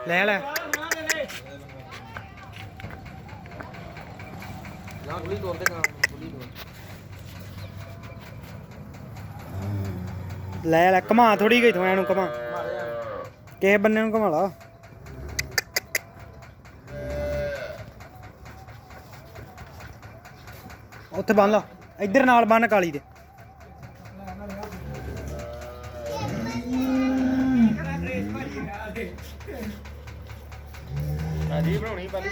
ਲੈ ਲੈ ਨਾ ਗੁਲੀ ਤੋੜ ਦੇ ਕੰਮ ਗੁਲੀ ਤੋੜ ਲੈ ਲੈ ਘਮਾ ਥੋੜੀ ਗਈ ਥੋਂ ਨੂੰ ਘਮਾ ਕਿਸੇ ਬੰਨੇ ਨੂੰ ਘਮਾ ਲਾ ਉੱਥੇ ਬੰਨ ਲਾ ਇੱਧਰ ਨਾਲ ਬੰਨ ਕਾਲੀ ਦੇ ਅਜੀ ਬਣਾਉਣੀ ਪਹਿਲੀ